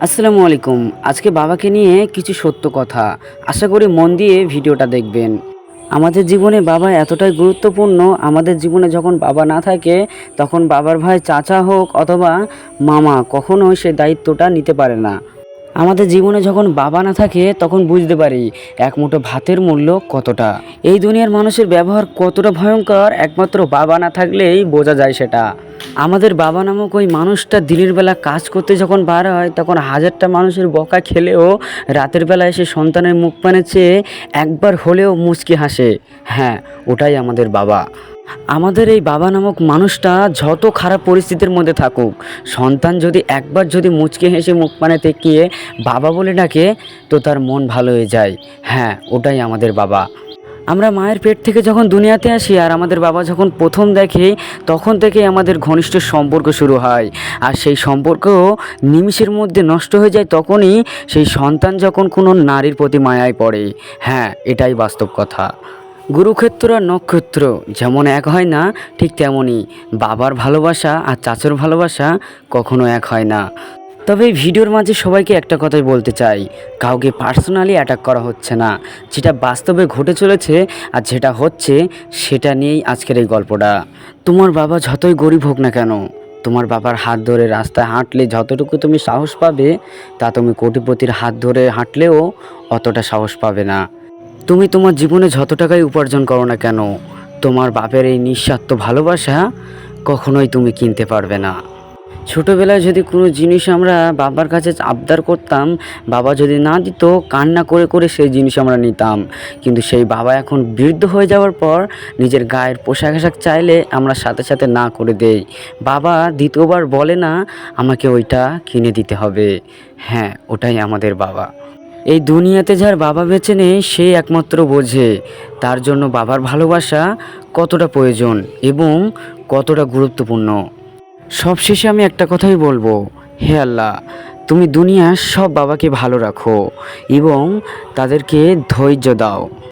আসসালামু আলাইকুম। আজকে বাবাকে নিয়ে কিছু সত্য কথা। আশা করি মন দিয়ে ভিডিওটা দেখবেন। আমাদের জীবনে বাবা এতটাই গুরুত্বপূর্ণ, আমাদের জীবনে যখন বাবা না থাকে তখন বাবার ভাই চাচা হোক অথবা মামা কখনোই সে দায়িত্বটা নিতে পারে না। আমাদের জীবনে যখন বাবা না থাকে তখন বুঝতে পারি এক মুঠো ভাতের মূল্য কতটা। এই দুনিয়ার মানুষের ব্যবহার কতটা ভয়ঙ্কর একমাত্র বাবা না থাকলেই বোঝা যায় সেটা। আমাদের বাবা নামক ওই মানুষটা দিনের বেলা কাজ করতে যখন বার হয় তখন হাজারটা মানুষের বকা খেলেও রাতের বেলা এসে সন্তানের মুখ পানে চেয়ে একবার হলেও মুচকি হাসে। হ্যাঁ, ওটাই আমাদের বাবা। আমাদের এই বাবা নামক মানুষটা যত খারাপ পরিস্থিতির মধ্যে থাকুক, সন্তান যদি একবার যদি মুচকি হেসে মুখ পানে তেকিয়ে বাবা বলে ডাকে তো তার মন ভালো হয়ে যায়। হ্যাঁ, ওটাই আমাদের বাবা। আমরা মায়ের পেট থেকে যখন দুনিয়াতে আসি আর আমাদের বাবা যখন প্রথম দেখে তখন থেকেই আমাদের ঘনিষ্ঠ সম্পর্ক শুরু হয়। আর সেই সম্পর্ক নিমিষের মধ্যে নষ্ট হয়ে যায় তখনই সেই সন্তান যখন কোনো নারীর প্রতি মায়ায় পড়ে। হ্যাঁ, এটাই বাস্তব কথা। গুরুক্ষেত্র আর নক্ষত্র যেমন এক হয় না, ঠিক তেমনই বাবার ভালোবাসা আর চাচার ভালোবাসা কখনো এক হয় না। তবে এই ভিডিওর মাঝে সবাইকে একটা কথাই বলতে চাই, কাউকে পার্সোনালি অ্যাটাক করা হচ্ছে না। যেটা বাস্তবে ঘটে চলেছে আর যেটা হচ্ছে সেটা নিয়েই আজকের এই গল্পটা। তোমার বাবা যতই গরিব হোক না কেন, তোমার বাবার হাত ধরে রাস্তায় হাঁটলে যতটুকু তুমি সাহস পাবে তা তুমি কোটিপতির হাত ধরে হাঁটলেও অতটা সাহস পাবে না। তুমি তোমার জীবনে যত টাকাই উপার্জন করো না কেন, তোমার বাপের এই নিঃস্বার্থ ভালোবাসা কখনোই তুমি কিনতে পারবে না। ছোটোবেলায় যদি কোনো জিনিস আমরা বাবার কাছে আবদার করতাম, বাবা যদি না দিত কান্না করে করে সেই জিনিস আমরা নিতাম। কিন্তু সেই বাবা এখন বৃদ্ধ হয়ে যাওয়ার পর নিজের গায়ের পোশাক আশাক চাইলে আমরা সাথে সাথে না করে দেই। বাবা দ্বিতীয়বার বলে না আমাকে ওইটা কিনে দিতে হবে। হ্যাঁ, ওটাই আমাদের বাবা। এই দুনিয়াতে যার বাবা বেঁচে নেই সে একমাত্র বোঝে তার জন্য বাবার ভালোবাসা কতটা প্রয়োজন এবং কতটা গুরুত্বপূর্ণ। সবশেষে আমি একটা কথাই বলবো, হে আল্লাহ, তুমি দুনিয়ার সব বাবাকে ভালো রাখো এবং তাদেরকে ধৈর্য দাও।